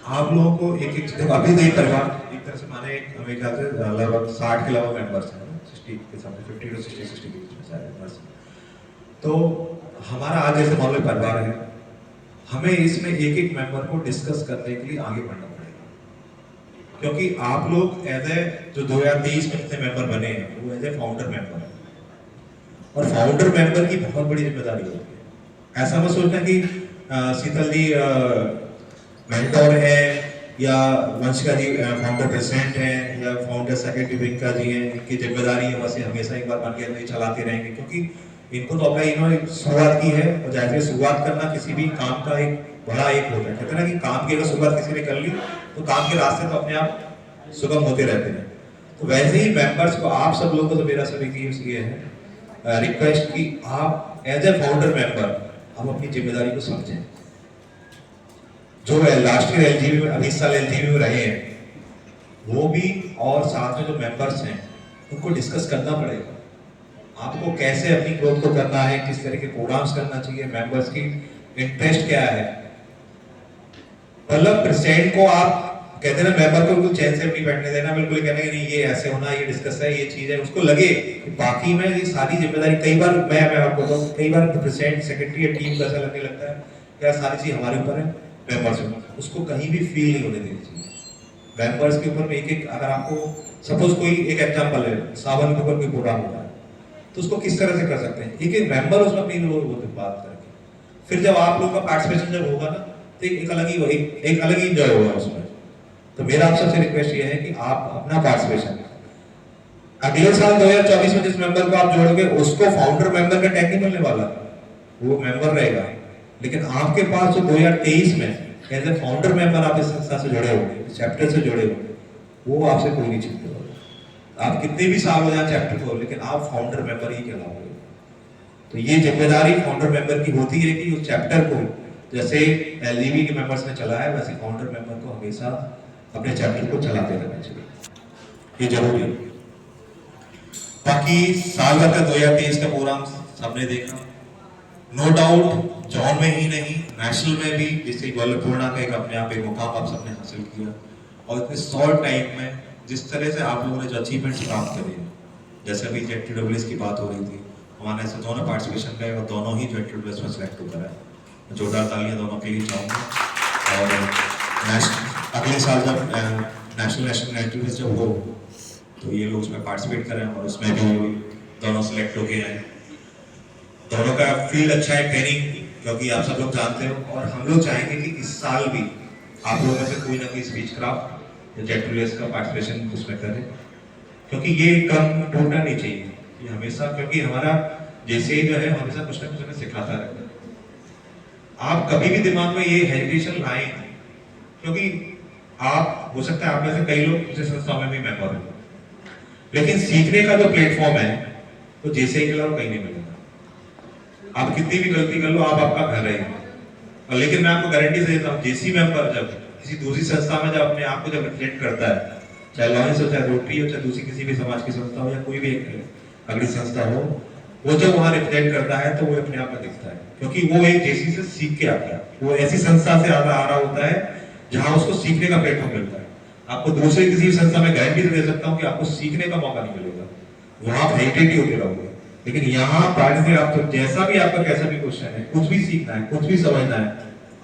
आप लोगों को एक एक देखो अभी तो एक तरह से माने हमें ख्याल से लगभग 60 के अलावा मेंबर्स हैं, 60 के सामने 50 टू 60 के बीच में सारे मेंबर्स। तो हमारा आज जैसे मान लो परिवार है, हमें इसमें एक एक मेंबर को डिस्कस करने के लिए आगे बढ़ना पड़ेगा, क्योंकि आप लोग एज ए जो 2023 में जितने मेंबर बने हैं वो एज ए फाउंडर मेंबर है, और फाउंडर मेंबर की बहुत बड़ी जिम्मेदारी होती है। ऐसा मत सोचना कि शीतल जी मेंटोर है या वंशिका जी फाउंडर प्रेसिडेंट है या फाउंडर सेक्रेटरी प्रियंका जी हैं, इनकी जिम्मेदारी है बस ये हमेशा एक बार बन के नहीं चलाते रहेंगे, क्योंकि इनको तो अपना इन्होंने शुरुआत की है, और जैसे शुरुआत करना किसी भी काम का एक बड़ा एक होता है। कहते हैं ना कि काम की अगर शुरुआत किसी ने कर ली तो काम के रास्ते तो अपने आप सुगम होते रहते हैं। तो वैसे ही मेंबर्स को आप सब लोगों को तो मेरा सब ये है रिक्वेस्ट कि आप एज ए फाउंडर मेंबर आप अपनी जिम्मेदारी को समझें। जो है लास्ट ईयर एलजीबी में, अभी इस साल एलजीबी में रहे हैं वो भी, और साथ में जो मेंबर्स हैं उनको डिस्कस करना पड़ेगा आपको कैसे अपनी ग्रोथ को करना है, किस तरह के प्रोग्राम्स करना चाहिए, मेंबर्स की इंटरेस्ट क्या है। मतलब प्रेसिडेंट को आप कहते हैं ना मेंबर को बिल्कुल चैन से नहीं बैठने देना, बिल्कुल कहना कि नहीं ये ऐसे होना, ये डिस्कस है, ये चीज है, उसको लगे कि बाकी में ये सारी जिम्मेदारी, कई बार मैं आपको बताऊं कई बार प्रेसिडेंट सेक्रेटरी या टीम का ऐसा लगने लगता है क्या सारी चीज हमारे ऊपर है, मेंबर्स के ऊपर, उसको कहीं भी फील नहीं होने देनी चाहिए। मेंबर्स के ऊपर एक एक, अगर आपको सपोज कोई एक एग्जांपल है सावन के ऊपर कोई प्रोग्राम हो रहा है तो उसको किस तरह से कर सकते हैं, एक एक मेंबर उसमें अपनी बात करके, फिर जब आप लोगों का पार्टिसिपेशन जब होगा ना तो एक अलग ही एक अलग ही एंजॉय होगा उसमें। तो मेरा आप सबसे रिक्वेस्ट ये है कि आप अपना पार्टिसिपेशन अगले साल 2024 में जिस मेंबर को आप जोड़ोगे उसको फाउंडर मेंबर का टैग नहीं मिलने वाला, वो मेंबर रहेगा, लेकिन आपके पास जो 2023 में एज ए फाउंडर मेंबर आप इस संस्था से जुड़े होंगे, चैप्टर से जुड़े होंगे, वो आपसे कोई नहीं छीनता। आप कितने भी साल हो जाए चैप्टर को, लेकिन आप फाउंडर मेंबर ही कहलाओगे। तो ये जिम्मेदारी फाउंडर मेंबर की होती है कि उस चैप्टर को जैसे एलजीबी के मेंबर्स ने चलाया है वैसे फाउंडर मेंबर को हमेशा अपने चैप्टर को चलाते रहना चाहिए, ये जरूरी है। बाकी साल भर का 2023 का प्रोग्राम सबने देखा, नो डाउट जॉन में ही नहीं नेशनल में भी जैसे गोलपूर्णा का एक अपने आप एक मुकाम आप सबने हासिल किया, और इतने शॉर्ट टाइम में जिस तरह से आप लोगों ने जो अचीवमेंट्स प्राप्त करे हैं, जैसे अभी जेटडब्ल्यूएस की बात हो रही थी, हमारे ऐसे दोनों पार्टिसिपेशन का और दोनों ही जेटडब्ल्यूएस में सिलेक्ट हो करा है, जोरदार तालियां दोनों के लिए चाहूँगा। और अगले साल जब नेशनल एक्टिविटीज जब हो तो ये लोग उसमें पार्टिसिपेट करें, और उसमें भी दोनों सिलेक्ट हो गए हैं। दोनों का फील्ड अच्छा है ट्रेनिंग, क्योंकि आप सब लोग जानते हो, और हम लोग चाहेंगे कि इस साल भी आप लोगों में से कोई ना कोई स्पीच क्राफ्ट या जेटडब्ल्यूएस का पार्टिसिपेशन उसमें करें, क्योंकि ये कम टूटना नहीं चाहिए, ये हमेशा, क्योंकि हमारा जैसे ही जो है हमेशा कुछ ना कुछ हमें सिखाता रहता है। आप कभी भी दिमाग में ये हेजिटेशन लाएं, क्योंकि आप हो सकता है आप में से कई लोग दूसरे संस्थाओं में भी मेंबर हैं, लेकिन सीखने का जो प्लेटफॉर्म है तो जैसे ही के अलावा कहीं नहीं मिलेगा। आप कितनी भी गलती कर लो, आप आपका घर है, और लेकिन मैं आपको गारंटी से देता हूँ जेसी मेंबर जब किसी दूसरी संस्था में जब अपने आप को जब रिफ्लेक्ट करता है, चाहे लॉयंस हो, चाहे रोटरी हो, चाहे दूसरी किसी भी समाज की संस्था हो या कोई भी एक अगली संस्था हो, वो जब वहां रिफ्लेक्ट करता है तो वो अपने आप में दिखता है, क्योंकि वो एक जेसी से सीख के आता है, वो ऐसी संस्था से आ रहा होता है जहां उसको सीखने का प्लेटफॉर्म मिलता है। आपको दूसरे किसी भी संस्था में गारंटी दे सकता हूँ कि आपको सीखने का मौका नहीं मिलेगा, वहां आप हेजिटेट ही होते रहोगे। लेकिन यहाँ पार्टिसिपेट आप तो जैसा भी आपका कैसा भी क्वेश्चन है, कुछ भी सीखना है, कुछ भी समझना है,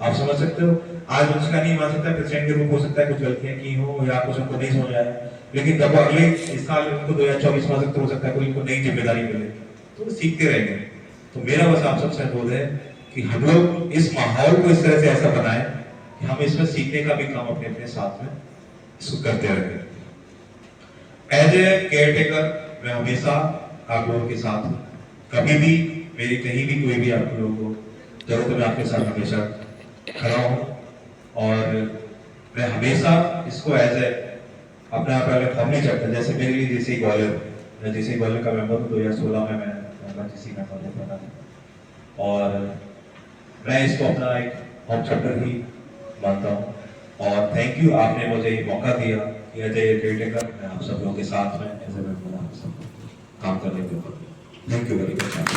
आप समझ सकते हो। आज उसका नहीं मान सकता, प्रेसिडेंट के रूप हो सकता है कुछ गलतियां की हो या कुछ उनको नहीं समझ आए, लेकिन जब अगले इस साल उनको 2024 में हो सकता है कोई उनको नई जिम्मेदारी मिले तो वो सीखते रहेंगे। तो मेरा बस आप सबसे अनुरोध है कि हम लोग इस माहौल को इस तरह से ऐसा बनाएं कि हम इसमें सीखने का भी काम अपने अपने साथ में इसको करते रहें। एज ए केयर टेकर मैं हमेशा आप लोगों के साथ हूं, कभी भी मेरी कहीं भी कोई भी आप लोगों को जरूरत है आपके साथ हमेशा खड़ा हूं, और मैं हमेशा इसको एज ए अपने आप पहले फैमिली चैप्टर, जैसे मेरे लिए जैसे ग्वालियर, मैं जैसे ग्वालियर का मेंबर हूँ, 2016 में मैं जिसी में बना, और मैं इसको अपना एक होम चैप्टर ही मानता हूँ। और थैंक यू, आपने मुझे मौका दिया कि एज ए केयरटेकर मैं आप सब लोगों के साथ में एज ए मेंबर आप सब काम करने के ऊपर। Thank you very much.